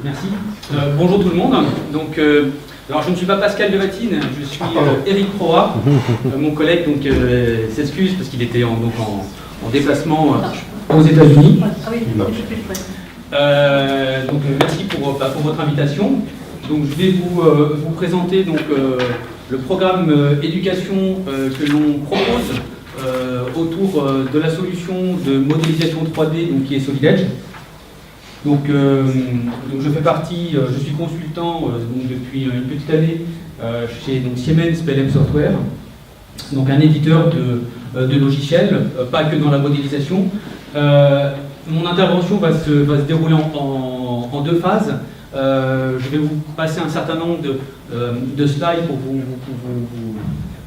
Merci. Bonjour tout le monde. Donc, alors je ne suis pas Pascal Devatine, je suis Eric Proa. Mon collègue s'excuse parce qu'il était en déplacement aux États-Unis. Donc merci pour votre invitation. Donc je vais vous présenter le programme éducation que l'on propose autour de la solution de modélisation 3D qui est SolidEdge. Donc je fais partie, je suis consultant depuis une petite année chez Siemens PLM Software, donc un éditeur de logiciels, pas que dans la modélisation. Mon intervention va se dérouler en deux phases. Je vais vous passer un certain nombre de slides pour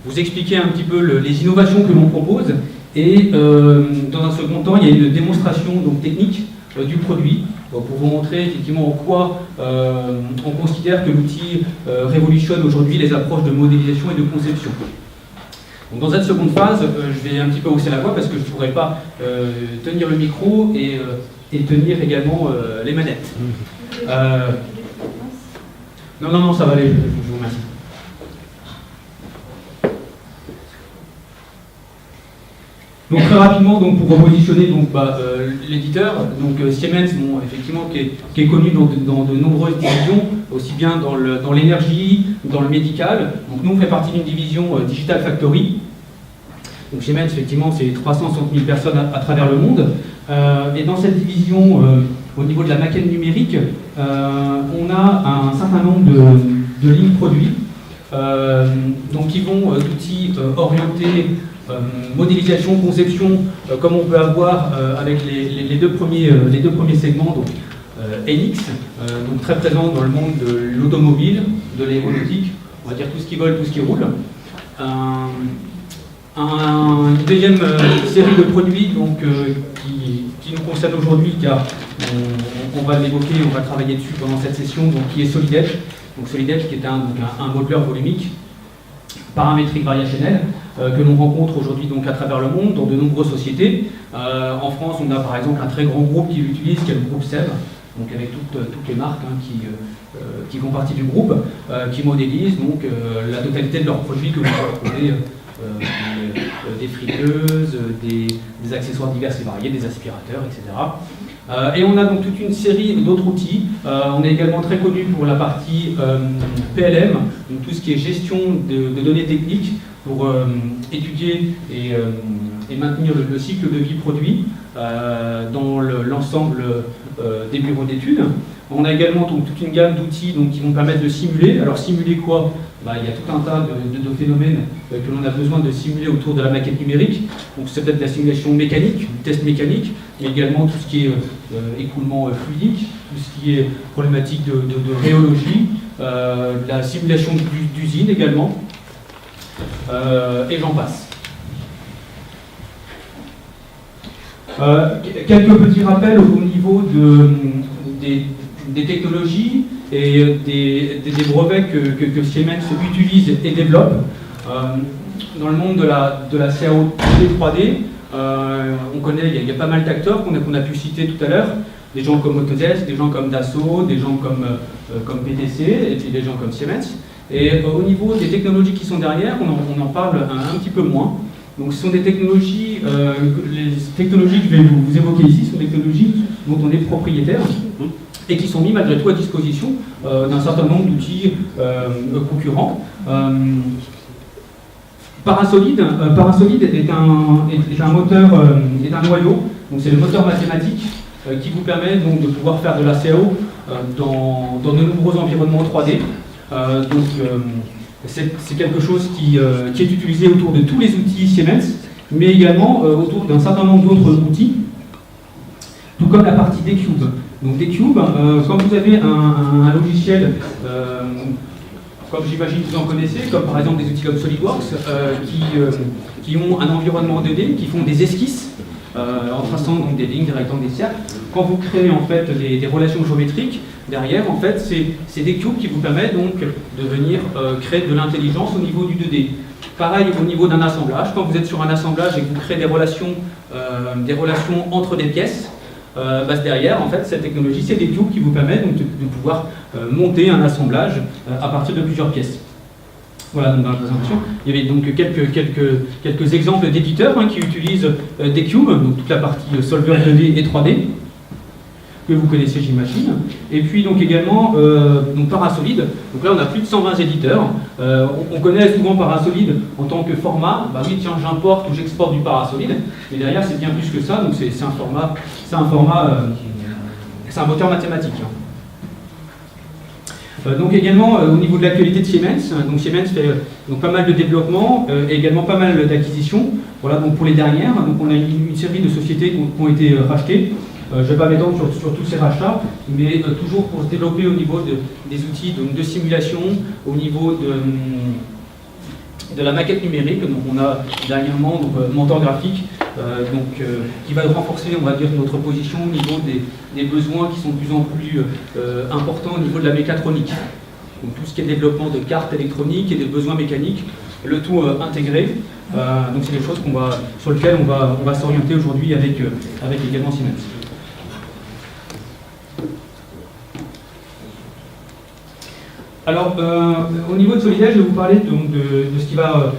vous expliquer un petit peu les innovations que l'on propose. Et dans un second temps, il y a une démonstration technique du produit pour vous montrer effectivement en quoi on considère que l'outil révolutionne aujourd'hui les approches de modélisation et de conception. Donc dans cette seconde phase, je vais un petit peu hausser la voix parce que je ne pourrai pas tenir le micro et tenir également les manettes. Non, ça va aller, je vous remercie. Donc très rapidement, pour repositionner l'éditeur, Siemens, effectivement, qui est connu dans de nombreuses divisions, aussi bien dans l'énergie, dans le médical. Donc nous, on fait partie d'une division Digital Factory. Donc Siemens, effectivement, c'est 360 000 personnes à travers le monde. Et dans cette division, au niveau de la maquette numérique, on a un certain nombre de lignes produits, qui vont d'outils orientés modélisation, conception, comme on peut avoir avec les deux premiers segments, NX, très présent dans le monde de l'automobile, de l'aéronautique, on va dire tout ce qui vole, tout ce qui roule. Une deuxième série de produits qui nous concerne aujourd'hui, car on va l'évoquer, on va travailler dessus pendant cette session, qui est SolidEdge. Donc SolidEdge qui est un modeleur volumique paramétrique variationnel que l'on rencontre aujourd'hui à travers le monde dans de nombreuses sociétés. En France, on a par exemple un très grand groupe qui l'utilise, qui est le groupe SEB, avec toutes les marques qui font partie du groupe, qui modélisent la totalité de leurs produits que vous pouvez retrouver, des friteuses, des accessoires divers et variés, des aspirateurs, etc. Et on a toute une série d'autres outils. On est également très connu pour la partie PLM, tout ce qui est gestion de données techniques pour étudier et maintenir le cycle de vie produit dans l'ensemble des bureaux d'études. On a également toute une gamme d'outils qui vont permettre de simuler. Alors simuler quoi ? Il y a tout un tas de phénomènes que l'on a besoin de simuler autour de la maquette numérique. Donc c'est peut-être la simulation mécanique, du test mécanique, mais également tout ce qui est écoulement fluidique, tout ce qui est problématique de rhéologie, la simulation d'usine également, et j'en passe. Quelques petits rappels au niveau des technologies et des brevets que Siemens utilise et développe. Dans le monde de la CAO 3D, on connaît, il y a pas mal d'acteurs qu'on a pu citer tout à l'heure, des gens comme Autodesk, des gens comme Dassault, des gens comme PTC, et puis des gens comme Siemens. Et au niveau des technologies qui sont derrière, on en parle un petit peu moins. Donc ce sont des technologies, les technologies que je vais vous évoquer ici sont des technologies dont on est propriétaire et qui sont mis malgré tout à disposition d'un certain nombre d'outils concurrents. Parasolid est un moteur, est un noyau, donc c'est le moteur mathématique qui vous permet de pouvoir faire de la CAO dans de nombreux environnements 3D. C'est quelque chose qui est utilisé autour de tous les outils Siemens, mais également autour d'un certain nombre d'autres outils, tout comme la partie D-Cube. Donc D-Cube, quand vous avez un logiciel, comme j'imagine que vous en connaissez, comme par exemple des outils comme SolidWorks, qui ont un environnement 2D, qui font des esquisses, en traçant des lignes, des rectangles, des cercles. Quand vous créez en fait des relations géométriques, derrière en fait c'est des cubes qui vous permettent de venir créer de l'intelligence au niveau du 2D. Pareil au niveau d'un assemblage, quand vous êtes sur un assemblage et que vous créez des relations entre des pièces, derrière, en fait, cette technologie, c'est des tubes qui vous permettent donc, de pouvoir monter un assemblage à partir de plusieurs pièces. Voilà, donc dans la présentation, il y avait donc quelques exemples d'éditeurs qui utilisent des cubes, donc toute la partie solver 2D et 3D, que vous connaissez, j'imagine. Et puis donc également donc Parasolid. Donc là, on a plus de 120 éditeurs. On connaît souvent Parasolid en tant que format. Bah oui, tiens, j'importe ou j'exporte du Parasolid. Mais derrière, c'est bien plus que ça. Donc c'est un moteur mathématique. Donc également au niveau de l'actualité de Siemens, donc Siemens fait donc pas mal de développement et également pas mal d'acquisitions. Voilà, donc pour les dernières, donc on a une série de sociétés qui ont été rachetées. Je ne vais pas m'étendre sur tous ces rachats, mais toujours pour se développer au niveau des outils de simulation, au niveau de la maquette numérique. Donc on a dernièrement Mentor Graphique, qui va renforcer, on va dire, notre position au niveau des besoins qui sont de plus en plus importants au niveau de la mécatronique. Donc tout ce qui est développement de cartes électroniques et des besoins mécaniques, le tout intégré. Donc c'est des choses sur lesquelles on va s'orienter aujourd'hui avec également Siemens. Alors, au niveau de Solidage, je vais vous parler donc, de ce qui va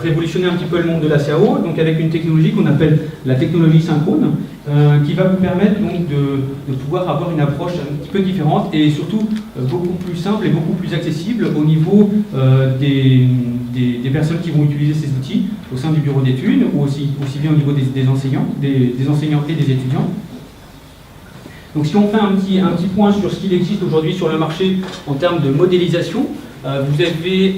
révolutionner un petit peu le monde de la CAO, donc avec une technologie qu'on appelle la technologie synchrone, qui va vous permettre donc, de pouvoir avoir une approche un petit peu différente et surtout beaucoup plus simple et beaucoup plus accessible au niveau des personnes qui vont utiliser ces outils au sein du bureau d'études ou aussi bien au niveau des enseignants et des étudiants. Donc si on fait un petit point sur ce qu'il existe aujourd'hui sur le marché en termes de modélisation, vous avez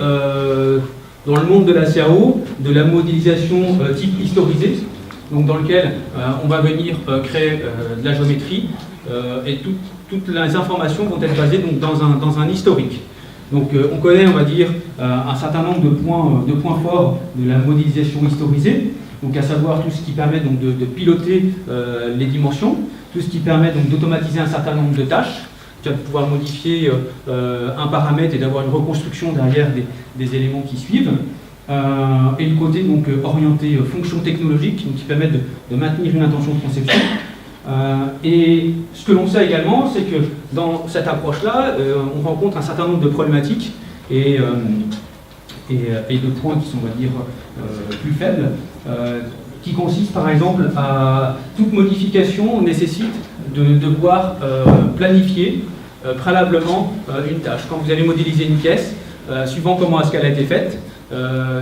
dans le monde de la CAO de la modélisation type historisé, donc dans lequel on va venir créer de la géométrie et toutes les informations vont être basées donc, dans un historique. Donc on connaît, on va dire, un certain nombre de points forts de la modélisation historisée, donc à savoir tout ce qui permet donc, de piloter les dimensions, tout ce qui permet donc d'automatiser un certain nombre de tâches, de pouvoir modifier un paramètre et d'avoir une reconstruction derrière des éléments qui suivent. Et le côté donc, orienté fonction technologique, donc, qui permet de maintenir une intention de conception. Et ce que l'on sait également, c'est que dans cette approche-là, on rencontre un certain nombre de problématiques et de points qui sont, on va dire, plus faibles, qui consiste par exemple à toute modification nécessite de devoir planifier préalablement une tâche. Quand vous allez modéliser une pièce, suivant comment est-ce qu'elle a été faite,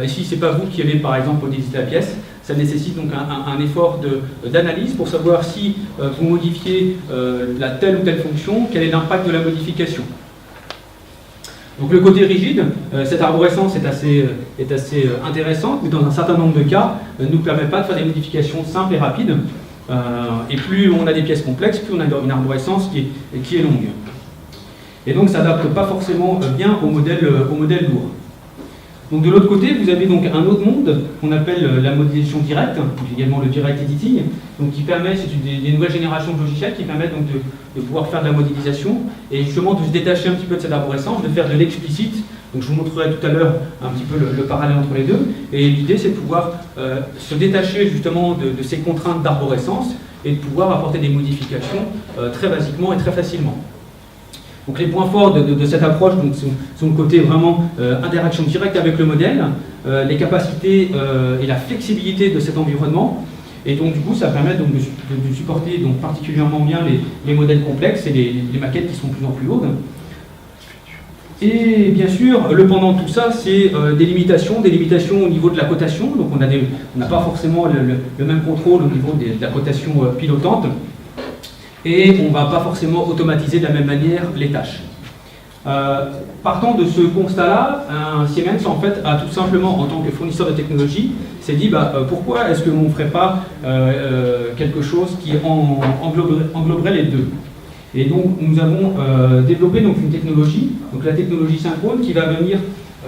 et si ce n'est pas vous qui avez par exemple modélisé la pièce, ça nécessite donc un effort d'analyse pour savoir si vous modifiez la telle ou telle fonction, quel est l'impact de la modification. Donc le côté rigide, cette arborescence est assez intéressante, mais dans un certain nombre de cas, ne nous permet pas de faire des modifications simples et rapides. Et plus on a des pièces complexes, plus on a une arborescence qui est longue. Et donc ça n'adapte pas forcément bien au modèle lourd. Donc de l'autre côté, vous avez donc un autre monde qu'on appelle la modélisation directe, également le direct editing, donc qui permet, c'est des nouvelles générations de logiciels qui permettent donc de pouvoir faire de la modélisation et justement de se détacher un petit peu de cette arborescence, de faire de l'explicite. Donc je vous montrerai tout à l'heure un petit peu le parallèle entre les deux. Et l'idée c'est de pouvoir se détacher justement de ces contraintes d'arborescence et de pouvoir apporter des modifications très basiquement et très facilement. Donc les points forts de cette approche donc, sont le côté vraiment interaction directe avec le modèle, les capacités et la flexibilité de cet environnement. Et donc du coup ça permet donc, de supporter donc, particulièrement bien les modèles complexes et les maquettes qui sont de plus en plus lourdes. Et bien sûr, le pendant de tout ça, c'est des limitations au niveau de la cotation. Donc on n'a pas forcément le même contrôle au niveau de la cotation pilotante. Et on ne va pas forcément automatiser de la même manière les tâches. Partant de ce constat-là, Siemens en fait a tout simplement, en tant que fournisseur de technologie, s'est dit pourquoi est-ce que l'on ne ferait pas quelque chose qui engloberait les deux. Et donc nous avons développé donc, une technologie, donc la technologie synchrone, qui va venir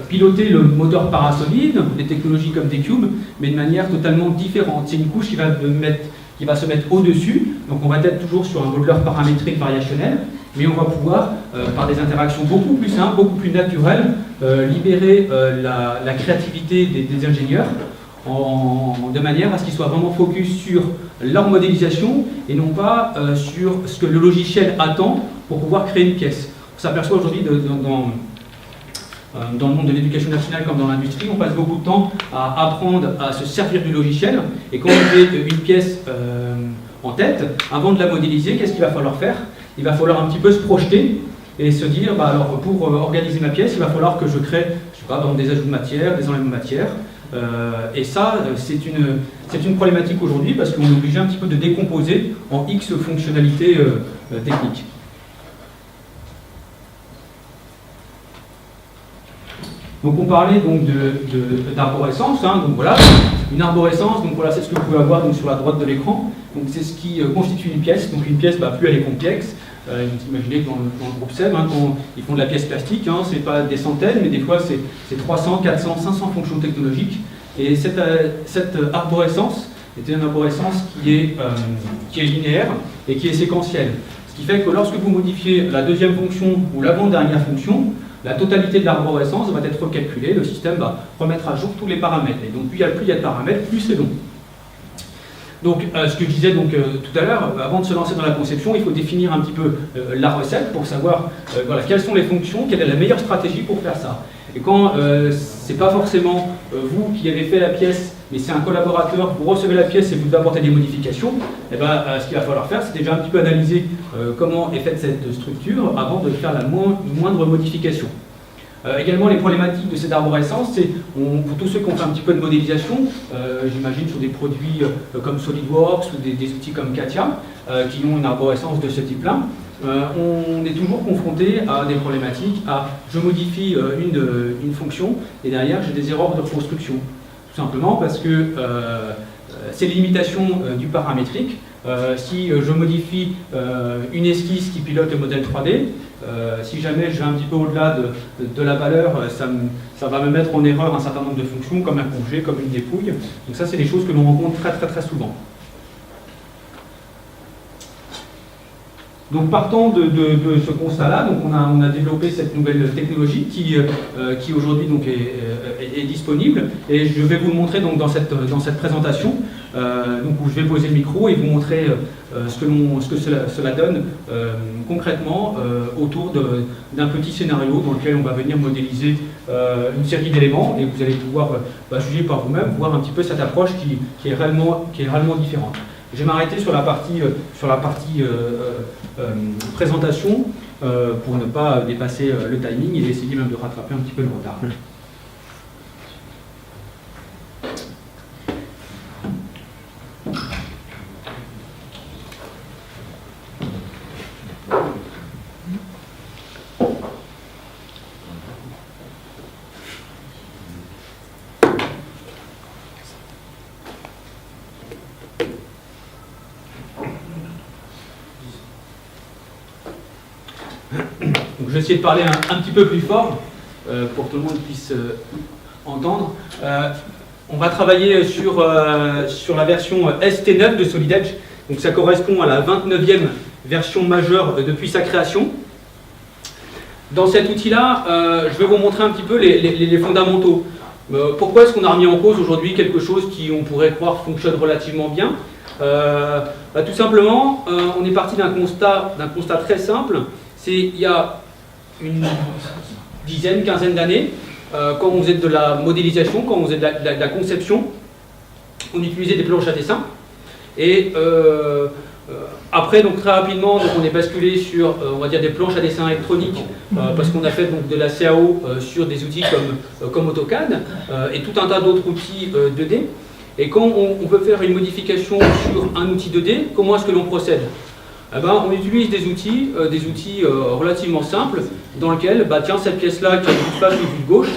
piloter le moteur Parasolid, des technologies comme des cubes, mais de manière totalement différente. C'est une couche qui va se mettre au-dessus, donc on va être toujours sur un modeleur paramétrique variationnel, mais on va pouvoir, par des interactions beaucoup plus simples, beaucoup plus naturelles, libérer la créativité des ingénieurs de manière à ce qu'ils soient vraiment focus sur leur modélisation et non pas sur ce que le logiciel attend pour pouvoir créer une pièce. On s'aperçoit aujourd'hui dans le monde de l'éducation nationale comme dans l'industrie, on passe beaucoup de temps à apprendre à se servir du logiciel, et quand on fait une pièce en tête, avant de la modéliser, qu'est-ce qu'il va falloir faire? Il va falloir un petit peu se projeter et se dire, bah alors pour organiser ma pièce, il va falloir que je crée, je sais pas, par exemple, des ajouts de matière, des enlèvements de matière, et ça, c'est une problématique aujourd'hui parce qu'on est obligé un petit peu de décomposer en X fonctionnalités techniques. Donc on parlait donc d'arborescence, hein, donc voilà, une arborescence, donc voilà, c'est ce que vous pouvez avoir donc, sur la droite de l'écran. Donc c'est ce qui constitue une pièce. Donc une pièce, plus elle est complexe. Imaginez que dans le groupe SEB, hein, quand ils font de la pièce plastique, hein, c'est pas des centaines, mais des fois c'est 300, 400, 500 fonctions technologiques. Et cette arborescence est une arborescence qui est linéaire et qui est séquentielle. Ce qui fait que lorsque vous modifiez la deuxième fonction ou l'avant-dernière fonction, la totalité de l'arborescence va être recalculée, le système va remettre à jour tous les paramètres. Et donc plus il y a de paramètres, plus c'est long. Donc ce que je disais tout à l'heure, avant de se lancer dans la conception, il faut définir un petit peu la recette pour savoir voilà, quelles sont les fonctions, quelle est la meilleure stratégie pour faire ça. Et quand c'est pas forcément vous qui avez fait la pièce, mais c'est un collaborateur, vous recevez la pièce et vous devez apporter des modifications, et ce qu'il va falloir faire, c'est déjà un petit peu analyser comment est faite cette structure avant de faire la moindre modification. Également, les problématiques de cette arborescence, c'est pour tous ceux qui ont fait un petit peu de modélisation, j'imagine sur des produits comme SolidWorks ou des outils comme CATIA, qui ont une arborescence de ce type-là, on est toujours confronté à des problématiques, je modifie une fonction et derrière j'ai des erreurs de reconstruction. Tout simplement parce que c'est les limitations du paramétrique. Si je modifie une esquisse qui pilote le modèle 3D, si jamais je vais un petit peu au-delà de la valeur, ça va me mettre en erreur un certain nombre de fonctions, comme un congé, comme une dépouille. Donc ça, c'est des choses que l'on rencontre très souvent. Donc partant de ce constat-là, on a développé cette nouvelle technologie qui aujourd'hui est disponible, et je vais vous le montrer donc, dans cette présentation, où je vais poser le micro et vous montrer ce que cela donne concrètement autour d'un petit scénario dans lequel on va venir modéliser une série d'éléments, et vous allez pouvoir juger par vous-même, voir un petit peu cette approche qui est réellement différente. Je vais m'arrêter sur la partie présentation pour ne pas dépasser le timing et essayer même de rattraper un petit peu le retard. Donc je vais essayer de parler un petit peu plus fort pour que tout le monde puisse entendre. On va travailler sur la version ST9 de SolidEdge. Donc ça correspond à la 29e version majeure depuis sa création. Dans cet outil-là, je vais vous montrer un petit peu les fondamentaux. Pourquoi est-ce qu'on a remis en cause aujourd'hui quelque chose qui, on pourrait croire, fonctionne relativement bien? Tout simplement, on est parti d'un constat très simple. C'est il y a une dizaine, quinzaine d'années, quand on faisait de la modélisation, quand on faisait de la conception, on utilisait des planches à dessin. Et après, donc très rapidement, on est basculé sur, on va dire, des planches à dessin électroniques, parce qu'on a fait donc de la CAO sur des outils comme AutoCAD et tout un tas d'autres outils 2D. Et quand on veut faire une modification sur un outil 2D, comment est-ce que l'on procède? On utilise des outils relativement simples, dans lesquels, tiens, cette pièce-là qui a une vue de face ou une vue de gauche,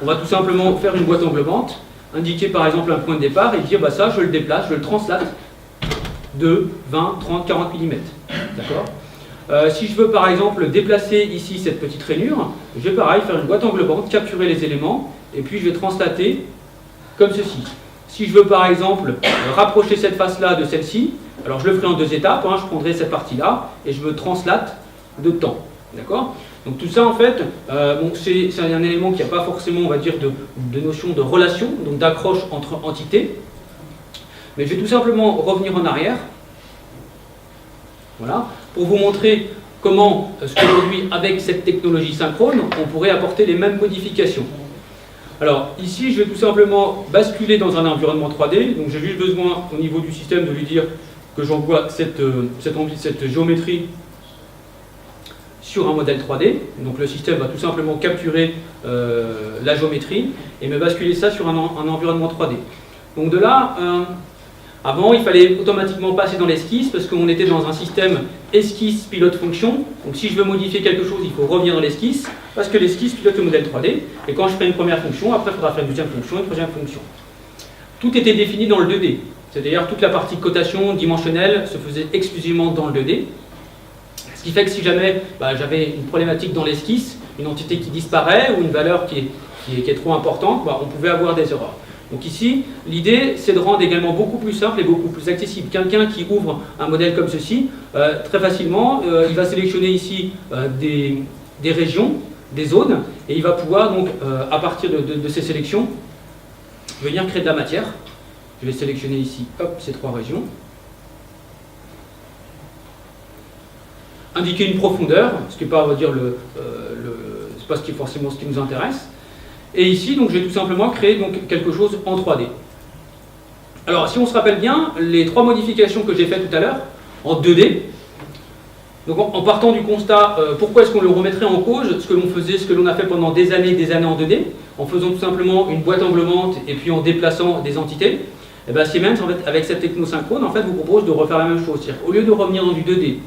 on va tout simplement faire une boîte englobante, indiquer par exemple un point de départ et dire, ça, je le déplace, je le translate de 20, 30, 40 mm. D'accord ? Si je veux par exemple déplacer ici cette petite rainure, je vais pareil faire une boîte englobante, capturer les éléments, et puis je vais translater comme ceci. Si je veux par exemple rapprocher cette face-là de celle-ci, alors je le ferai en deux étapes, je prendrai cette partie-là et je me translate de temps. D'accord ? Donc tout ça en fait, c'est un élément qui n'a pas forcément, on va dire, de notion de relation, donc d'accroche entre entités. Mais je vais tout simplement revenir en arrière, voilà, pour vous montrer comment, aujourd'hui, avec cette technologie synchrone, on pourrait apporter les mêmes modifications. Alors, ici, je vais tout simplement basculer dans un environnement 3D. Donc, j'ai juste besoin, au niveau du système, de lui dire que j'envoie cette géométrie sur un modèle 3D. Donc, le système va tout simplement capturer la géométrie et me basculer ça sur un environnement 3D. Donc, de là, avant, il fallait automatiquement passer dans l'esquisse parce qu'on était dans un système esquisse pilote fonction. Donc si je veux modifier quelque chose, il faut revenir dans l'esquisse parce que l'esquisse pilote le modèle 3D. Et quand je fais une première fonction, après il faudra faire une deuxième fonction, une troisième fonction. Tout était défini dans le 2D. C'est-à-dire toute la partie cotation dimensionnelle se faisait exclusivement dans le 2D. Ce qui fait que si jamais j'avais une problématique dans l'esquisse, une entité qui disparaît ou une valeur qui est trop importante, on pouvait avoir des erreurs. Donc ici, l'idée, c'est de rendre également beaucoup plus simple et beaucoup plus accessible. Quelqu'un qui ouvre un modèle comme ceci, très facilement, il va sélectionner ici des régions, des zones, et il va pouvoir donc, à partir de ces sélections, venir créer de la matière. Je vais sélectionner ici, hop, ces 3 régions. Indiquer une profondeur, ce qui n'est pas, on va dire, c'est pas forcément ce qui nous intéresse. Et ici, donc, je vais tout simplement créer donc, quelque chose en 3D. Alors, si on se rappelle bien, les 3 modifications que j'ai faites tout à l'heure, en 2D, donc en partant du constat, pourquoi est-ce qu'on le remettrait en cause, ce que l'on faisait, ce que l'on a fait pendant des années en 2D, en faisant tout simplement une boîte englobante et puis en déplaçant des entités, et bien Siemens, en fait, avec cette technosynchrone, en fait, vous propose de refaire la même chose. C'est-à-dire, au lieu de revenir dans du 2D,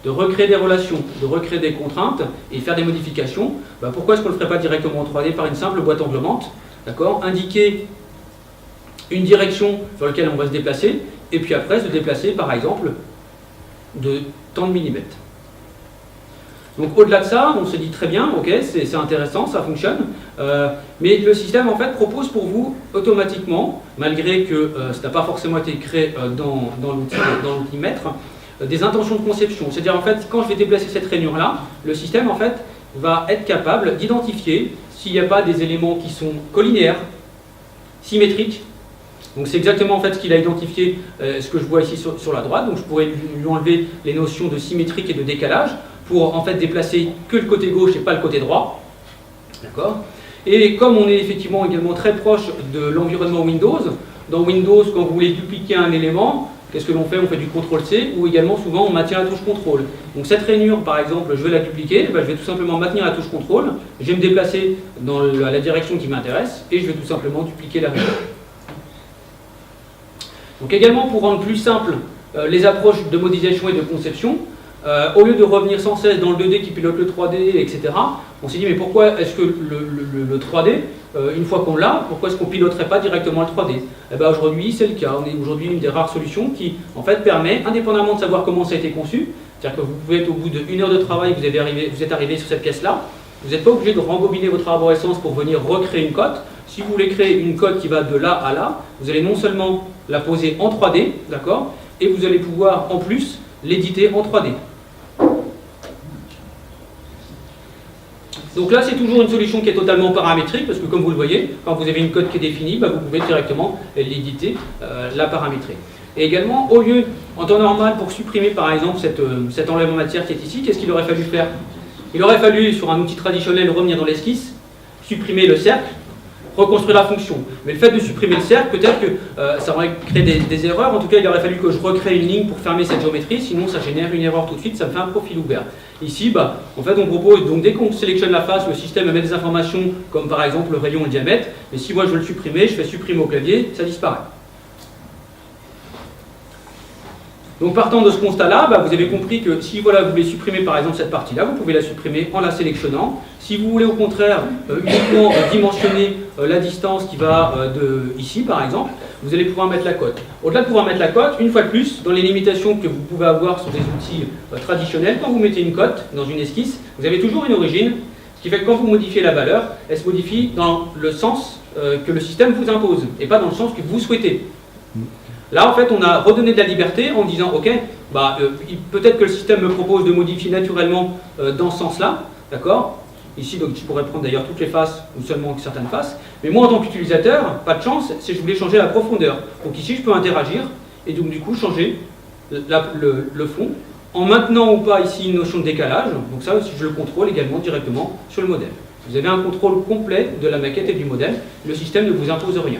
de recréer des relations, de recréer des contraintes et faire des modifications, pourquoi est-ce qu'on ne le ferait pas directement en 3D par une simple boîte englobante, d'accord, indiquer une direction sur laquelle on va se déplacer, et puis après se déplacer par exemple de tant de millimètres. Donc au-delà de ça, on se dit très bien, ok, c'est intéressant, ça fonctionne, mais le système en fait propose pour vous automatiquement, malgré que ça n'a pas forcément été créé dans l'outil maître, des intentions de conception. C'est-à-dire, en fait, quand je vais déplacer cette rainure-là, le système, en fait, va être capable d'identifier s'il n'y a pas des éléments qui sont collinéaires, symétriques. Donc, c'est exactement, en fait, ce qu'il a identifié, ce que je vois ici sur la droite. Donc, je pourrais lui enlever les notions de symétrique et de décalage pour, en fait, déplacer que le côté gauche et pas le côté droit. D'accord ? Et comme on est effectivement également très proche de l'environnement Windows, dans Windows, quand vous voulez dupliquer un élément, qu'est-ce que l'on fait? On fait du CTRL-C ou également souvent on maintient la touche CTRL. Donc cette rainure par exemple, je veux la dupliquer, je vais tout simplement maintenir la touche CTRL, je vais me déplacer dans la direction qui m'intéresse et je vais tout simplement dupliquer la rainure. Donc également pour rendre plus simple les approches de modélisation et de conception, au lieu de revenir sans cesse dans le 2D qui pilote le 3D, etc., on s'est dit mais pourquoi est-ce que le 3D, une fois qu'on l'a, pourquoi est-ce qu'on ne piloterait pas directement le 3D? Aujourd'hui c'est le cas, on est aujourd'hui une des rares solutions qui en fait permet, indépendamment de savoir comment ça a été conçu, c'est-à-dire que vous pouvez être au bout d'1 heure de travail, vous êtes arrivé sur cette pièce-là, vous n'êtes pas obligé de rembobiner votre arborescence pour venir recréer une cote. Si vous voulez créer une cote qui va de là à là, vous allez non seulement la poser en 3D, d'accord, et vous allez pouvoir en plus l'éditer en 3D. Donc là, c'est toujours une solution qui est totalement paramétrique, parce que comme vous le voyez, quand vous avez une cote qui est définie, vous pouvez directement l'éditer, la paramétrer. Et également, au lieu, en temps normal, pour supprimer par exemple cet enlèvement matière qui est ici, qu'est-ce qu'il aurait fallu faire? Il aurait fallu, sur un outil traditionnel, revenir dans l'esquisse, supprimer le cercle, reconstruire la fonction. Mais le fait de supprimer le cercle, peut-être que ça aurait créé des erreurs. En tout cas, il aurait fallu que je recrée une ligne pour fermer cette géométrie, sinon ça génère une erreur tout de suite, ça me fait un profil ouvert. Ici, en fait, on propose, donc dès qu'on sélectionne la face, le système met des informations comme par exemple le rayon et le diamètre, mais si moi je veux le supprimer, je fais supprimer au clavier, ça disparaît. Donc partant de ce constat-là, vous avez compris que si vous voulez supprimer par exemple cette partie-là, vous pouvez la supprimer en la sélectionnant. Si vous voulez au contraire uniquement dimensionner la distance qui va de ici par exemple, vous allez pouvoir mettre la cote. Au-delà de pouvoir mettre la cote, une fois de plus, dans les limitations que vous pouvez avoir sur des outils traditionnels, quand vous mettez une cote dans une esquisse, vous avez toujours une origine, ce qui fait que quand vous modifiez la valeur, elle se modifie dans le sens que le système vous impose, et pas dans le sens que vous souhaitez. Là, en fait, on a redonné de la liberté en disant, ok, peut-être que le système me propose de modifier naturellement dans ce sens-là, d'accord? Ici, donc, je pourrais prendre d'ailleurs toutes les faces ou seulement certaines faces. Mais moi, en tant qu'utilisateur, pas de chance, si je voulais changer la profondeur. Donc ici, je peux interagir et donc du coup changer le fond en maintenant ou pas ici une notion de décalage. Donc ça, je le contrôle également directement sur le modèle. Vous avez un contrôle complet de la maquette et du modèle. Le système ne vous impose rien.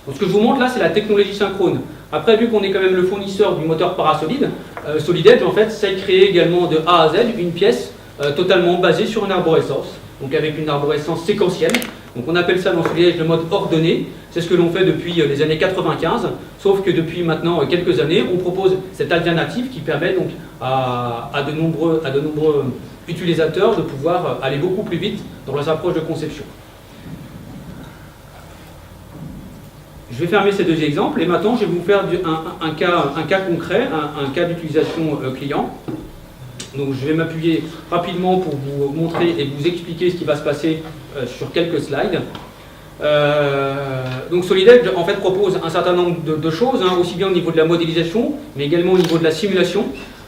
Donc ce que je vous montre là, c'est la technologie synchrone. Après, vu qu'on est quand même le fournisseur du moteur Parasolid, Solid Edge, en fait, sait créer également de A à Z une pièce totalement basée sur une arborescence, donc avec une arborescence séquentielle. Donc on appelle ça dans Solid Edge le mode ordonné. C'est ce que l'on fait depuis les années 95, sauf que depuis maintenant quelques années, on propose cette alternative qui permet donc à de nombreux utilisateurs de pouvoir aller beaucoup plus vite dans leurs approches de conception. Je vais fermer ces deux exemples et maintenant je vais vous faire un cas concret, un cas d'utilisation client. Donc je vais m'appuyer rapidement pour vous montrer et vous expliquer ce qui va se passer sur quelques slides. Donc Solid Edge en fait propose un certain nombre de choses, hein, aussi bien au niveau de la modélisation, mais également au niveau de la simulation.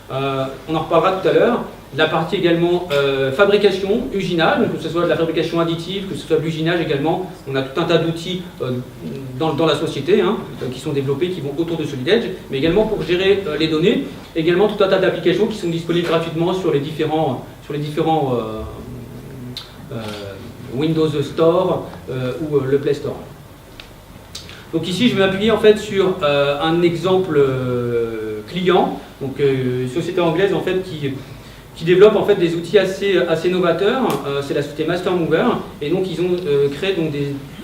On en reparlera tout à l'heure. La partie également fabrication, usinage, donc que ce soit de la fabrication additive, que ce soit de l'usinage également. On a tout un tas d'outils dans la société hein, qui sont développés, qui vont autour de Solid Edge, mais également pour gérer les données, également tout un tas d'applications qui sont disponibles gratuitement sur les différents Windows Store ou le Play Store. Donc ici, je vais m'appuyer en fait sur un exemple client, donc une société anglaise en fait qui développe en fait des outils assez novateurs. C'est la société Mastermover, et donc ils ont créé donc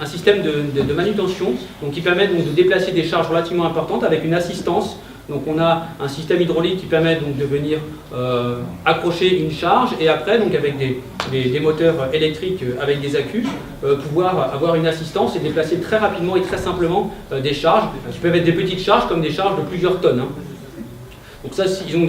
un système de manutention donc, qui permet donc, de déplacer des charges relativement importantes avec une assistance. Donc on a un système hydraulique qui permet donc de venir accrocher une charge et après donc avec des moteurs électriques avec des accus pouvoir avoir une assistance et déplacer très rapidement et très simplement des charges qui peuvent être des petites charges comme des charges de plusieurs tonnes. Hein. Donc ça, ils ont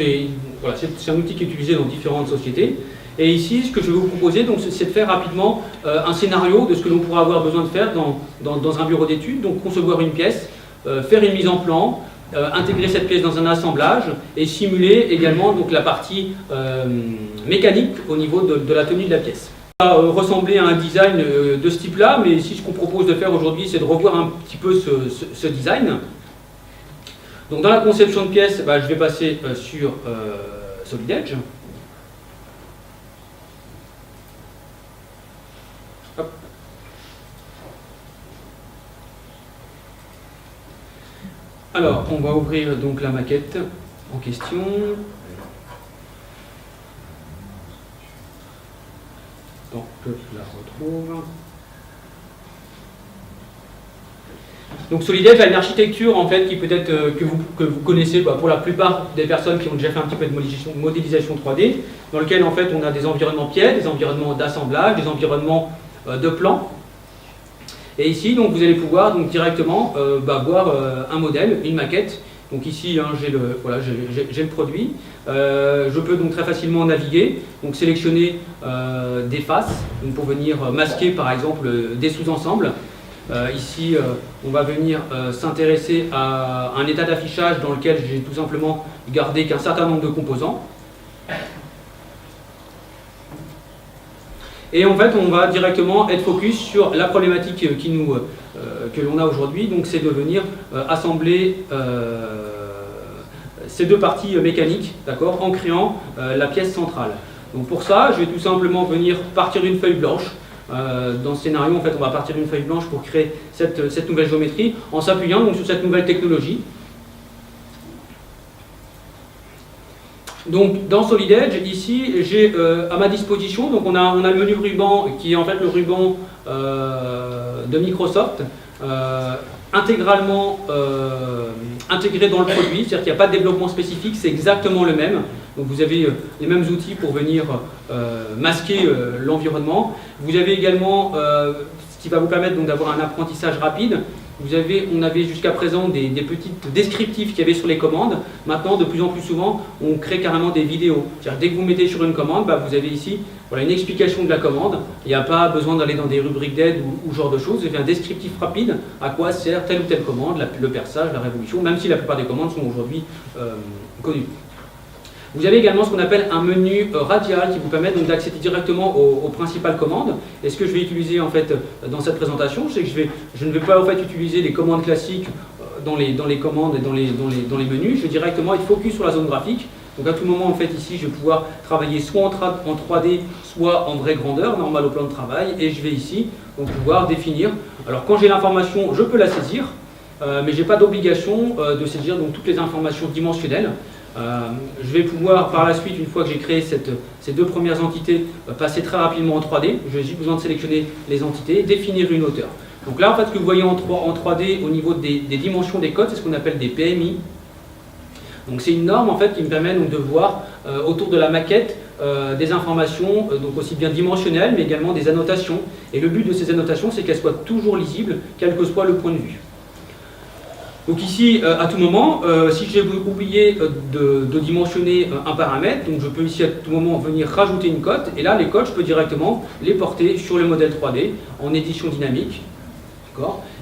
voilà, c'est un outil qui est utilisé dans différentes sociétés. Et ici, ce que je vais vous proposer, c'est de faire rapidement un scénario de ce que l'on pourra avoir besoin de faire dans un bureau d'études. Donc concevoir une pièce, faire une mise en plan, intégrer cette pièce dans un assemblage et simuler également donc, la partie mécanique au niveau de la tenue de la pièce. Ça va ressembler à un design de ce type-là, mais ici, ce qu'on propose de faire aujourd'hui, c'est de revoir un petit peu ce design. Donc dans la conception de pièces, je vais passer sur Solid Edge. Hop. Alors, on va ouvrir donc la maquette en question. Donc, je la retrouve. Donc Solid Edge a une architecture en fait qui peut-être que vous connaissez pour la plupart des personnes qui ont déjà fait un petit peu de modélisation 3D, dans lequel en fait on a des environnements pièces, des environnements d'assemblage, des environnements de plan. Et ici donc vous allez pouvoir donc directement voir un modèle, une maquette. Donc ici hein, j'ai le produit. Je peux donc très facilement naviguer, donc sélectionner des faces donc pour venir masquer par exemple des sous-ensembles. Ici, on va venir s'intéresser à un état d'affichage dans lequel j'ai tout simplement gardé qu'un certain nombre de composants. Et en fait, on va directement être focus sur la problématique que l'on a aujourd'hui, donc c'est de venir assembler ces deux parties mécaniques, d'accord, en créant la pièce centrale. Donc pour ça, je vais tout simplement venir partir d'une feuille blanche. Dans ce scénario, en fait, on va partir d'une feuille blanche pour créer cette nouvelle géométrie en s'appuyant donc sur cette nouvelle technologie. Donc, dans Solid Edge, ici, j'ai à ma disposition, donc on a le menu ruban qui est en fait le ruban de Microsoft, intégralement intégré dans le produit, c'est-à-dire qu'il n'y a pas de développement spécifique, c'est exactement le même. Donc vous avez les mêmes outils pour venir masquer l'environnement. Vous avez également ce qui va vous permettre d'avoir un apprentissage rapide. On avait jusqu'à présent des petites descriptifs qu'il y avait sur les commandes. Maintenant, de plus en plus souvent, on crée carrément des vidéos. C'est-à-dire dès que vous mettez sur une commande, vous avez ici une explication de la commande. Il n'y a pas besoin d'aller dans des rubriques d'aide ou ce genre de choses. Vous avez un descriptif rapide à quoi sert telle ou telle commande, le perçage, la révolution, même si la plupart des commandes sont aujourd'hui connues. Vous avez également ce qu'on appelle un menu radial qui vous permet donc d'accéder directement aux principales commandes. Et ce que je vais utiliser en fait dans cette présentation, c'est que je ne vais pas en fait utiliser les commandes classiques dans les commandes et dans les menus. Je vais directement être focus sur la zone graphique. Donc à tout moment en fait ici je vais pouvoir travailler soit en 3D, soit en vraie grandeur, normal au plan de travail, et je vais ici donc pouvoir définir. Alors quand j'ai l'information, je peux la saisir, mais je n'ai pas d'obligation de saisir donc toutes les informations dimensionnelles. Je vais pouvoir par la suite, une fois que j'ai créé ces deux premières entités, passer très rapidement en 3D. J'ai juste besoin de sélectionner les entités, définir une hauteur. Donc là en fait ce que vous voyez en 3D au niveau des dimensions des codes, c'est ce qu'on appelle des PMI. Donc c'est une norme en fait qui me permet donc de voir autour de la maquette des informations donc aussi bien dimensionnelles mais également des annotations. Et le but de ces annotations c'est qu'elles soient toujours lisibles quel que soit le point de vue. Donc ici à tout moment, si j'ai oublié de dimensionner un paramètre, donc je peux ici à tout moment venir rajouter une cote et là les cotes je peux directement les porter sur le modèle 3D en édition dynamique.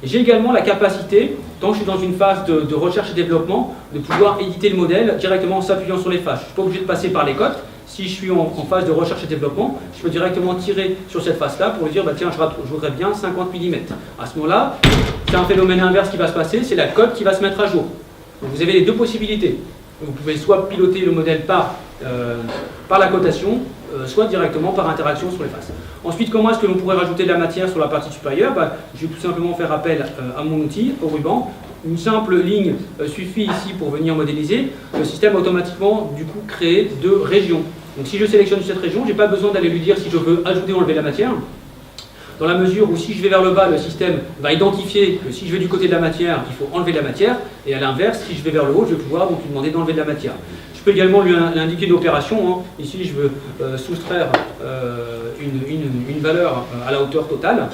J'ai également la capacité, tant que je suis dans une phase de recherche et développement, de pouvoir éditer le modèle directement en s'appuyant sur les phases. Je ne suis pas obligé de passer par les cotes. Si je suis en phase de recherche et développement, je peux directement tirer sur cette phase-là pour lui dire bah, tiens, je voudrais bien 50 mm. À ce moment-là, c'est un phénomène inverse qui va se passer, c'est la cote qui va se mettre à jour. Donc vous avez les deux possibilités. Vous pouvez soit piloter le modèle par la cotation, soit directement par interaction sur les faces. Ensuite, comment est-ce que l'on pourrait rajouter de la matière sur la partie supérieure? Je vais tout simplement faire appel à mon outil, au ruban. Une simple ligne suffit ici pour venir modéliser. Le système automatiquement du coup crée deux régions. Donc si je sélectionne cette région, je n'ai pas besoin d'aller lui dire si je veux ajouter ou enlever la matière. Dans la mesure où si je vais vers le bas, le système va identifier que si je vais du côté de la matière, il faut enlever de la matière. Et à l'inverse, si je vais vers le haut, je vais pouvoir donc lui demander d'enlever de la matière. Je peux également lui indiquer une opération. Ici, je veux soustraire une valeur à la hauteur totale.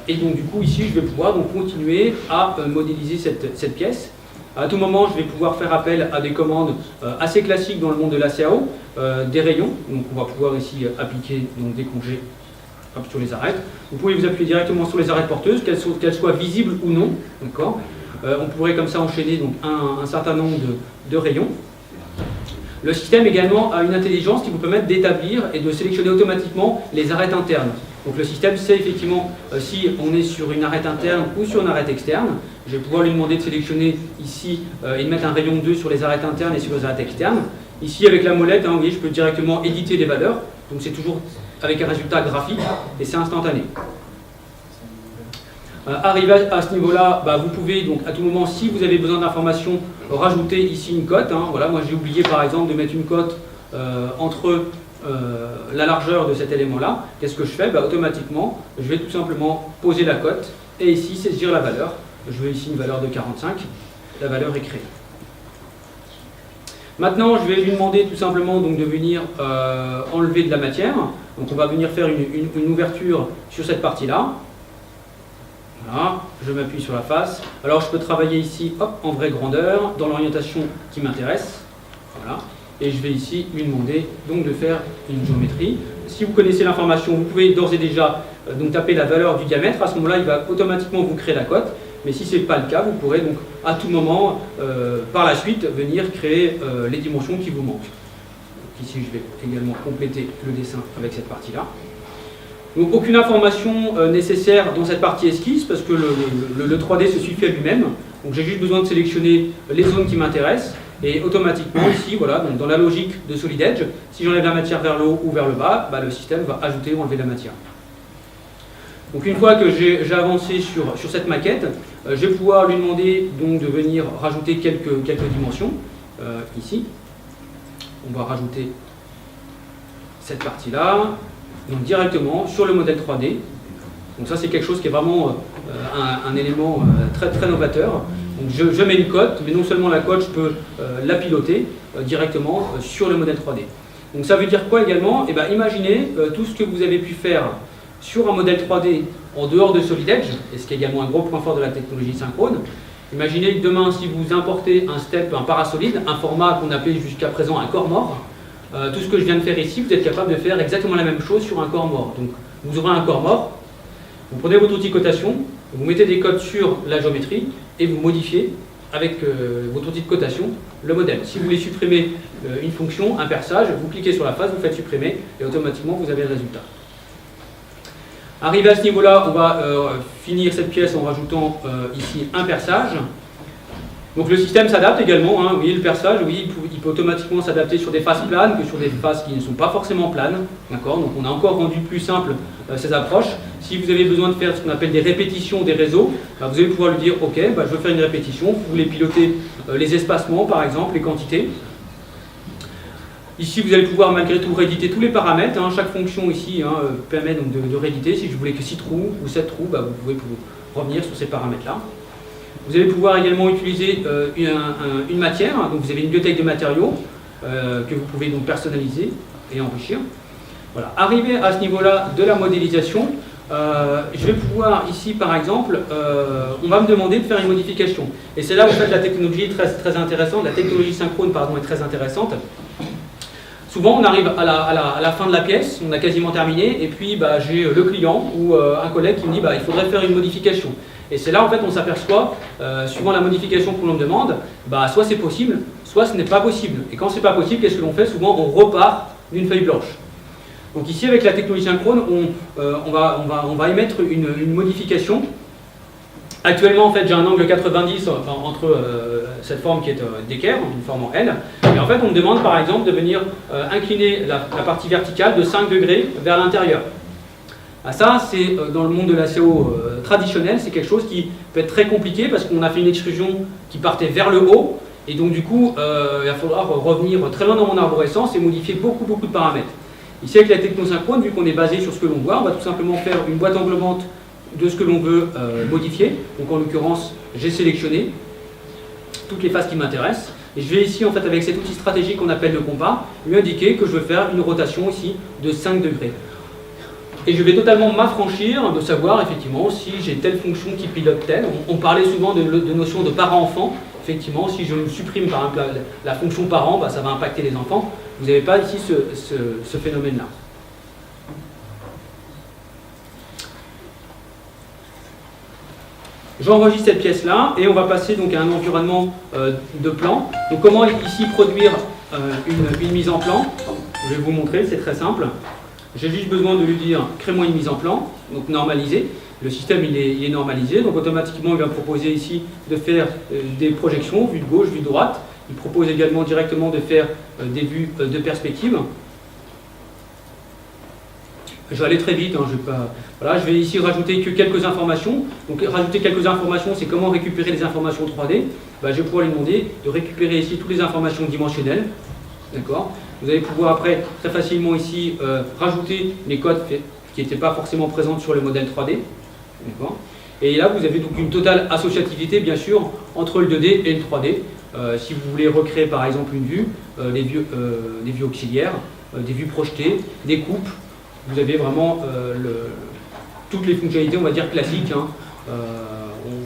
Et donc, du coup, ici, je vais pouvoir donc, continuer à modéliser cette pièce. À tout moment, je vais pouvoir faire appel à des commandes assez classiques dans le monde de la CAO, des rayons. Donc, on va pouvoir ici appliquer donc, des congés sur les arêtes. Vous pouvez vous appuyer directement sur les arêtes porteuses, qu'elles soient visibles ou non. On pourrait comme ça enchaîner donc, un certain nombre de rayons. Le système également a une intelligence qui vous permet d'établir et de sélectionner automatiquement les arêtes internes. Donc le système sait effectivement si on est sur une arête interne ou sur une arête externe. Je vais pouvoir lui demander de sélectionner ici et de mettre un rayon 2 sur les arêtes internes et sur les arêtes externes. Ici avec la molette, vous voyez, je peux directement éditer les valeurs. Donc c'est toujours avec un résultat graphique et c'est instantané. Arrivé à ce niveau-là, vous pouvez donc à tout moment, si vous avez besoin d'informations, rajouter ici une cote. Voilà, moi j'ai oublié par exemple de mettre une cote entre la largeur de cet élément-là. Qu'est-ce que je fais? Automatiquement, je vais tout simplement poser la cote et ici saisir la valeur. Je veux ici une valeur de 45. La valeur est créée. Maintenant, je vais lui demander tout simplement donc, de venir enlever de la matière. Donc on va venir faire une ouverture sur cette partie-là. Voilà, je m'appuie sur la face. Alors je peux travailler ici en vraie grandeur, dans l'orientation qui m'intéresse. Voilà. Et je vais ici lui demander donc, de faire une géométrie. Si vous connaissez l'information, vous pouvez d'ores et déjà donc, taper la valeur du diamètre. À ce moment-là, il va automatiquement vous créer la cote. Mais si ce n'est pas le cas, vous pourrez donc à tout moment, par la suite, venir créer les dimensions qui vous manquent. Donc, ici, je vais également compléter le dessin avec cette partie-là. Donc aucune information nécessaire dans cette partie esquisse parce que le 3D se suffit à lui-même. Donc j'ai juste besoin de sélectionner les zones qui m'intéressent et automatiquement ici, voilà, donc dans la logique de Solid Edge, si j'enlève la matière vers le haut ou vers le bas, le système va ajouter ou enlever la matière. Donc une fois que j'ai avancé sur cette maquette, je vais pouvoir lui demander donc, de venir rajouter quelques dimensions. Ici, on va rajouter cette partie-là. Donc directement sur le modèle 3D. Donc ça c'est quelque chose qui est vraiment un élément très très novateur. Donc je mets une cote, mais non seulement la cote, je peux la piloter directement sur le modèle 3D. Donc ça veut dire quoi également? Imaginez tout ce que vous avez pu faire sur un modèle 3D en dehors de Solid Edge, et ce qui est également un gros point fort de la technologie synchrone. Imaginez que demain, si vous importez un parasolide, un format qu'on appelait jusqu'à présent un corps mort, tout ce que je viens de faire ici, vous êtes capable de faire exactement la même chose sur un corps mort. Donc, vous ouvrez un corps mort, vous prenez votre outil cotation, vous mettez des codes sur la géométrie et vous modifiez avec votre outil de cotation, le modèle. Si vous voulez supprimer une fonction, un perçage, vous cliquez sur la phase, vous faites supprimer, et automatiquement vous avez le résultat. Arrivé à ce niveau-là, on va finir cette pièce en rajoutant ici un perçage. Donc le système s'adapte également, hein. Vous voyez le perçage, oui, il peut automatiquement s'adapter sur des faces planes que sur des faces qui ne sont pas forcément planes. Donc on a encore rendu plus simple ces approches. Si vous avez besoin de faire ce qu'on appelle des répétitions des réseaux, vous allez pouvoir lui dire ok, je veux faire une répétition, vous voulez piloter les espacements par exemple, les quantités. Ici vous allez pouvoir malgré tout rééditer tous les paramètres, hein. Chaque fonction ici permet donc de rééditer. Si je voulais que 6 trous ou 7 trous, vous pouvez revenir sur ces paramètres-là. Vous allez pouvoir également utiliser une matière, donc vous avez une bibliothèque de matériaux que vous pouvez donc personnaliser et enrichir. Voilà. Arrivé à ce niveau-là de la modélisation, je vais pouvoir ici par exemple, on va me demander de faire une modification. Et c'est là où en fait la technologie est très intéressante, la technologie synchrone pardon, est très intéressante. Souvent on arrive à la fin de la pièce, on a quasiment terminé, et puis j'ai le client ou un collègue qui me dit il faudrait faire une modification. Et c'est là en fait on s'aperçoit, suivant la modification que l'on me demande, soit c'est possible, soit ce n'est pas possible. Et quand c'est pas possible, qu'est-ce que l'on fait? Souvent on repart d'une feuille blanche. Donc ici avec la technologie synchrone, on va émettre une modification. Actuellement en fait j'ai un angle 90 entre cette forme qui est d'équerre, une forme en L, et en fait on me demande par exemple de venir incliner la partie verticale de 5 degrés vers l'intérieur. Ça, c'est dans le monde de l'ACO traditionnel, c'est quelque chose qui peut être très compliqué parce qu'on a fait une extrusion qui partait vers le haut et donc du coup, il va falloir revenir très loin dans mon arborescence et modifier beaucoup de paramètres. Ici, avec la technosynchrone, vu qu'on est basé sur ce que l'on voit, on va tout simplement faire une boîte englobante de ce que l'on veut modifier. Donc en l'occurrence, j'ai sélectionné toutes les faces qui m'intéressent. Et je vais ici, en fait, avec cet outil stratégique qu'on appelle le compas, lui indiquer que je veux faire une rotation ici de 5 degrés. Et je vais totalement m'affranchir de savoir effectivement si j'ai telle fonction qui pilote telle. On parlait souvent de notion de parent-enfant. Effectivement, si je supprime par exemple la fonction parent, ça va impacter les enfants. Vous n'avez pas ici ce phénomène-là. J'enregistre cette pièce-là et on va passer donc à un environnement de plan. Donc comment ici produire une mise en plan? Je vais vous montrer, c'est très simple. J'ai juste besoin de lui dire crée-moi une mise en plan, donc normalisé. Le système il est normalisé, donc automatiquement il va me proposer ici de faire des projections, vue de gauche, vue de droite. Il propose également directement de faire des vues de perspective. Je vais aller très vite, je vais ici rajouter que quelques informations. Donc rajouter quelques informations, c'est comment récupérer les informations 3D. Je vais pouvoir lui demander de récupérer ici toutes les informations dimensionnelles. D'accord. Vous allez pouvoir après très facilement ici rajouter les codes qui n'étaient pas forcément présents sur le modèle 3D. Et là vous avez donc une totale associativité bien sûr entre le 2D et le 3D. Si vous voulez recréer par exemple une vue, des vues auxiliaires, des vues projetées, des coupes, vous avez vraiment toutes les fonctionnalités on va dire classiques.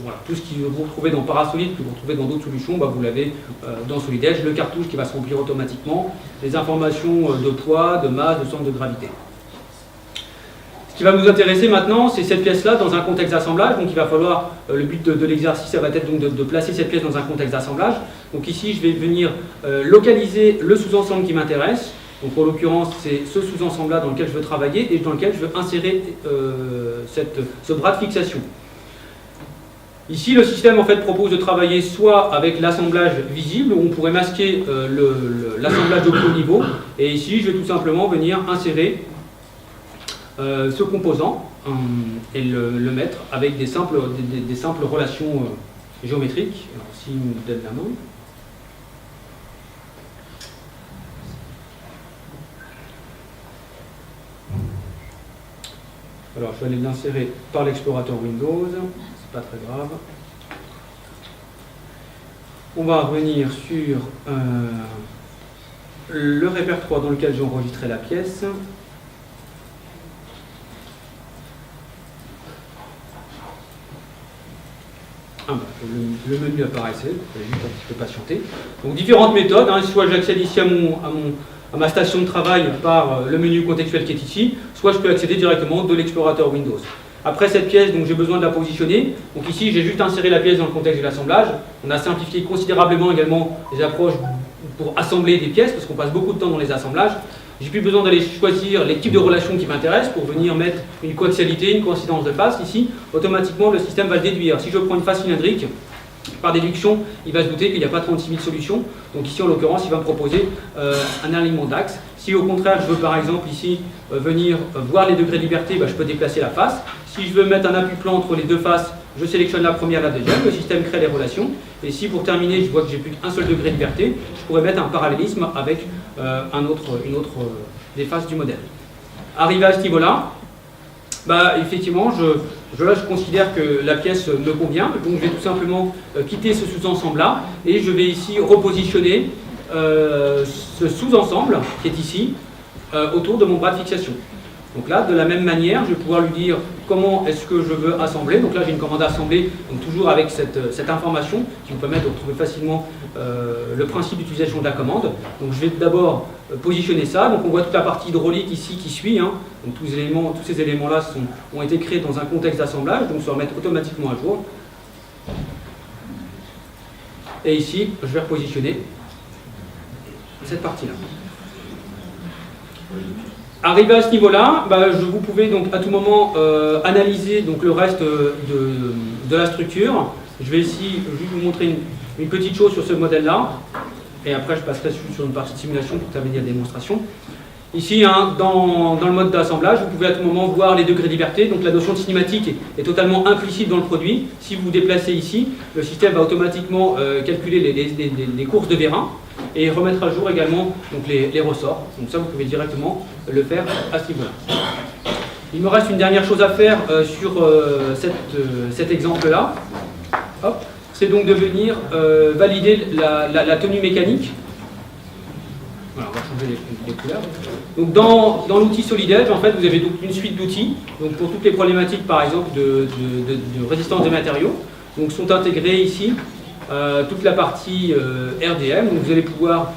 Voilà, tout ce que vous retrouvez dans Parasolid, que vous retrouvez dans d'autres solutions, vous l'avez dans Solid Edge, le cartouche qui va se remplir automatiquement, les informations de poids, de masse, de centre de gravité. Ce qui va nous intéresser maintenant, c'est cette pièce-là dans un contexte d'assemblage. Donc il va falloir, le but de l'exercice, ça va être donc de placer cette pièce dans un contexte d'assemblage. Donc ici, je vais venir localiser le sous-ensemble qui m'intéresse. Donc en l'occurrence, c'est ce sous-ensemble-là dans lequel je veux travailler et dans lequel je veux insérer ce bras de fixation. Ici, le système en fait propose de travailler soit avec l'assemblage visible, où on pourrait masquer l'assemblage de haut niveau, et ici, je vais tout simplement venir insérer ce composant et le mettre avec des simples relations géométriques. Alors, si on me donne la main. Alors, je vais aller l'insérer par l'explorateur Windows. Pas très grave. On va revenir sur le répertoire dans lequel j'ai enregistré la pièce. Le menu apparaissait, vous allez juste un petit peu patienter. Donc différentes méthodes, soit j'accède ici à ma station de travail par le menu contextuel qui est ici, soit je peux accéder directement de l'explorateur Windows. Après cette pièce, donc j'ai besoin de la positionner. Donc ici, j'ai juste inséré la pièce dans le contexte de l'assemblage. On a simplifié considérablement également les approches pour assembler des pièces, parce qu'on passe beaucoup de temps dans les assemblages. J'ai plus besoin d'aller choisir les types de relations qui m'intéressent pour venir mettre une coaxialité, une coïncidence de face. Ici, automatiquement, le système va le déduire. Si je prends une face cylindrique, par déduction, il va se douter qu'il n'y a pas 36 000 solutions. Donc ici, en l'occurrence, il va me proposer un alignement d'axe. Si au contraire, je veux par exemple ici venir voir les degrés de liberté, je peux déplacer la face. Si je veux mettre un appui-plan entre les deux faces, je sélectionne la première, la deuxième. Le système crée les relations. Et si pour terminer, je vois que j'ai plus qu'un seul degré de liberté, je pourrais mettre un parallélisme avec une autre des faces du modèle. Arrivé à ce niveau-là, effectivement, je considère que la pièce me convient, donc je vais tout simplement quitter ce sous-ensemble-là et je vais ici repositionner ce sous-ensemble qui est ici autour de mon bras de fixation. Donc là, de la même manière, je vais pouvoir lui dire comment est-ce que je veux assembler. Donc là, j'ai une commande assembler, donc toujours avec cette information qui me permet de retrouver facilement le principe d'utilisation de la commande. Donc je vais d'abord positionner ça. Donc on voit toute la partie hydraulique ici qui suit. Donc tous ces éléments-là ont été créés dans un contexte d'assemblage, donc se remettent automatiquement à jour. Et ici, je vais repositionner cette partie-là. Arrivé à ce niveau-là, vous pouvez donc à tout moment analyser donc, le reste de la structure. Je vais ici juste vous montrer une petite chose sur ce modèle-là. Et après, je passerai sur une partie de simulation pour terminer la démonstration. Ici, dans le mode d'assemblage, vous pouvez à tout moment voir les degrés de liberté. Donc la notion de cinématique est totalement implicite dans le produit. Si vous vous déplacez ici, le système va automatiquement calculer les courses de vérin et remettre à jour également donc, les ressorts. Donc ça, vous pouvez directement le faire à ce niveau-là. Il me reste une dernière chose à faire sur cet exemple-là. C'est donc de venir valider la tenue mécanique. Voilà, on va changer les couleurs. Donc dans l'outil Solid Edge, en fait, vous avez donc une suite d'outils. Donc pour toutes les problématiques, par exemple, de résistance des matériaux, donc sont intégrés ici toute la partie RDM. Donc vous allez pouvoir,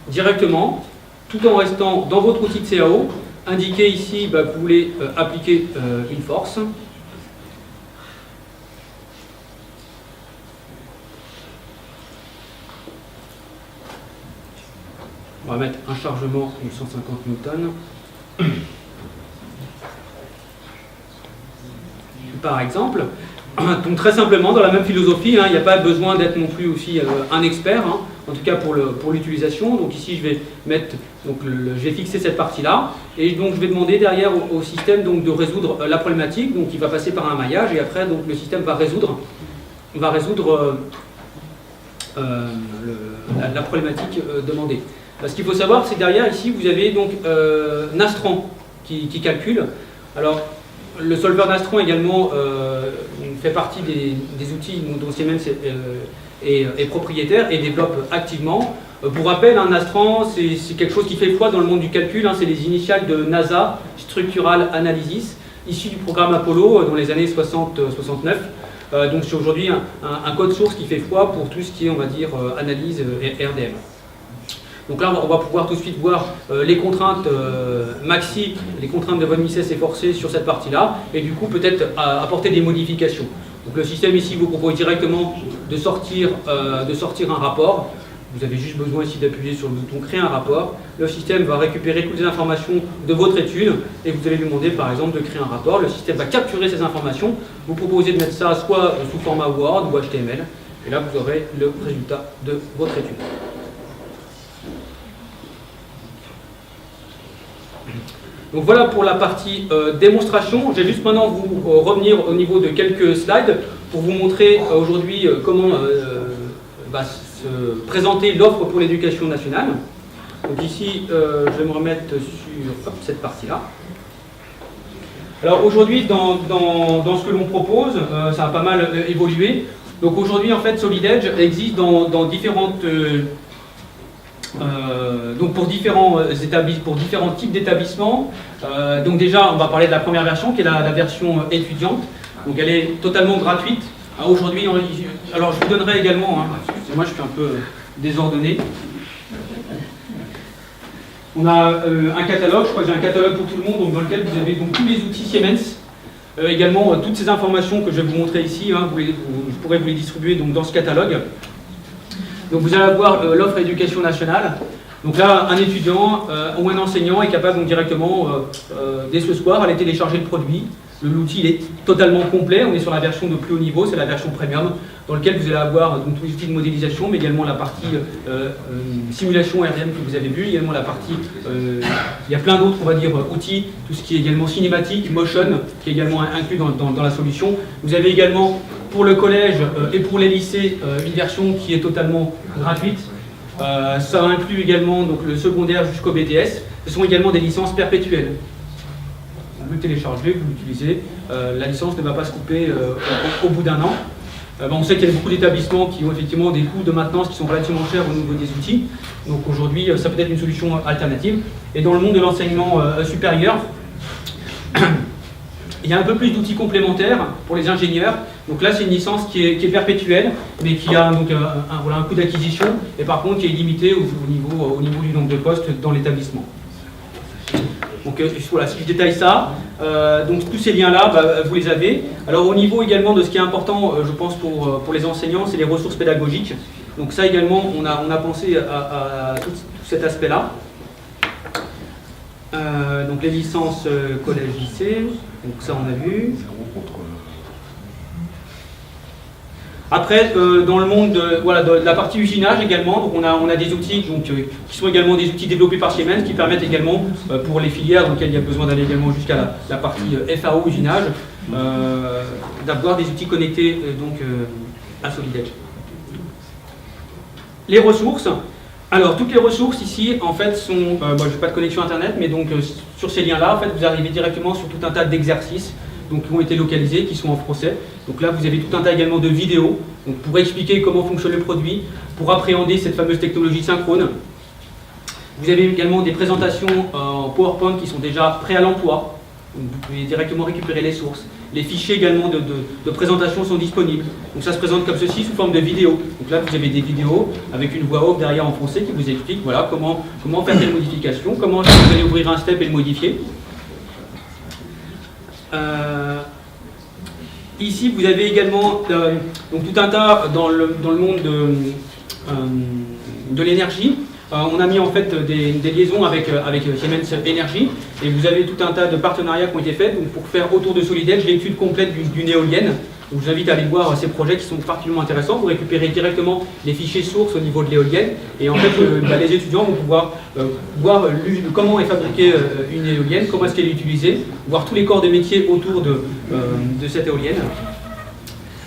directement, tout en restant dans votre outil de CAO, indiquer ici que vous voulez appliquer une force. On va mettre un chargement de 150 newtons. Par exemple. Donc très simplement, dans la même philosophie, il n'y a pas besoin d'être non plus aussi un expert, en tout cas pour l'utilisation. Donc ici, je vais mettre, je vais fixer cette partie-là, et donc je vais demander derrière au système donc, de résoudre la problématique. Donc il va passer par un maillage, et après donc, le système va résoudre la problématique demandée. Ce qu'il faut savoir, c'est que derrière, ici, vous avez donc Nastran qui calcule. Alors, le solver Nastran également fait partie des outils dont Siemens est propriétaire et développe activement. Pour rappel, Nastran, c'est quelque chose qui fait foi dans le monde du calcul. C'est les initiales de NASA, Structural Analysis, issu du programme Apollo dans les années 60-69. Donc, c'est aujourd'hui un code source qui fait foi pour tout ce qui est, on va dire, analyse RDM. Donc là, on va pouvoir tout de suite voir les contraintes maxi, les contraintes de von Mises et forcées sur cette partie-là, et du coup peut-être apporter des modifications. Donc le système ici vous propose directement de sortir un rapport. Vous avez juste besoin ici d'appuyer sur le bouton « Créer un rapport ». Le système va récupérer toutes les informations de votre étude et vous allez lui demander par exemple de créer un rapport. Le système va capturer ces informations, vous proposez de mettre ça soit sous format Word ou HTML, et là vous aurez le résultat de votre étude. Donc voilà pour la partie démonstration. Je vais juste maintenant vous revenir au niveau de quelques slides pour vous montrer aujourd'hui comment va se présenter l'offre pour l'éducation nationale. Donc ici, je vais me remettre sur cette partie-là. Alors aujourd'hui, dans ce que l'on propose, ça a pas mal évolué. Donc aujourd'hui, en fait, Solid Edge existe dans différentes... donc pour différents types d'établissements. Donc déjà, on va parler de la première version, qui est la version étudiante. Donc elle est totalement gratuite. Aujourd'hui, alors je vous donnerai également, moi je suis un peu désordonné. On a un catalogue, je crois que j'ai un catalogue pour tout le monde, donc, dans lequel vous avez donc, tous les outils Siemens. Également, toutes ces informations que je vais vous montrer ici, hein, je pourrais vous les distribuer donc, dans ce catalogue. Donc vous allez avoir l'offre éducation nationale. Donc là, un étudiant ou un enseignant est capable donc, directement, dès ce soir, d'aller télécharger le produit. L'outil est totalement complet, on est sur la version de plus haut niveau, c'est la version premium, dans laquelle vous allez avoir donc, tous les outils de modélisation, mais également la partie simulation RDM que vous avez vu, également la partie, il y a plein d'autres, on va dire, outils, tout ce qui est également cinématique, motion, qui est également inclus dans la solution. Vous avez également, pour le collège et pour les lycées, une version qui est totalement gratuite. Ça inclut également donc, le secondaire jusqu'au BTS. Ce sont également des licences perpétuelles. Vous le téléchargez, vous l'utilisez. La licence ne va pas se couper au bout d'un an. On sait qu'il y a beaucoup d'établissements qui ont effectivement des coûts de maintenance qui sont relativement chers au niveau des outils. Donc aujourd'hui, ça peut être une solution alternative. Et dans le monde de l'enseignement supérieur, il y a un peu plus d'outils complémentaires pour les ingénieurs. Donc là, c'est une licence qui est perpétuelle, mais qui a donc un coût d'acquisition, et par contre qui est limité au niveau du nombre de postes dans l'établissement. Donc voilà, si je détaille ça, donc tous ces liens-là, vous les avez. Alors au niveau également de ce qui est important, je pense pour les enseignants, c'est les ressources pédagogiques. Donc ça également, on a pensé à tout cet aspect-là. Donc les licences collège-lycée, donc ça on a vu. Après, dans le monde de la partie usinage également, donc on a des outils donc, qui sont également des outils développés par Siemens qui permettent également, pour les filières dans lesquelles il y a besoin d'aller également jusqu'à la partie FAO usinage, d'avoir des outils connectés à SolidEdge. Les ressources. Alors, toutes les ressources ici, en fait, sont... je n'ai pas de connexion Internet, mais donc sur ces liens-là, en fait, vous arrivez directement sur tout un tas d'exercices donc, qui ont été localisés, qui sont en français. Donc là, vous avez tout un tas également de vidéos donc, pour expliquer comment fonctionne le produit, pour appréhender cette fameuse technologie synchrone. Vous avez également des présentations en PowerPoint qui sont déjà prêts à l'emploi. Vous pouvez directement récupérer les sources. Les fichiers également de présentation sont disponibles. Donc ça se présente comme ceci sous forme de vidéo. Donc là, vous avez des vidéos avec une voix off derrière en français qui vous explique voilà, comment faire telle modification, comment vous allez ouvrir un step et le modifier. Ici, vous avez également donc tout un tas dans le monde de l'énergie. On a mis en fait des liaisons avec Siemens Energy et vous avez tout un tas de partenariats qui ont été faits donc, pour faire autour de SolidEdge l'étude complète d'une éolienne. Donc, je vous invite à aller voir ces projets qui sont particulièrement intéressants. Vous récupérez directement les fichiers sources au niveau de l'éolienne et en fait les étudiants vont pouvoir voir comment est fabriquée une éolienne, comment est-ce qu'elle est utilisée, voir tous les corps de métier autour de cette éolienne.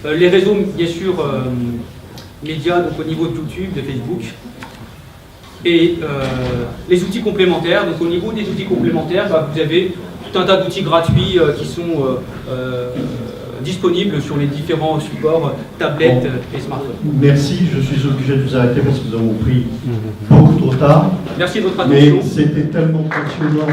Les réseaux bien sûr médias donc au niveau de YouTube, de Facebook. Et les outils complémentaires, donc au niveau des outils complémentaires, vous avez tout un tas d'outils gratuits qui sont disponibles sur les différents supports, tablettes et smartphones. Merci, je suis obligé de vous arrêter parce que nous avons pris beaucoup trop tard. Merci de votre attention. Mais c'était tellement passionnant.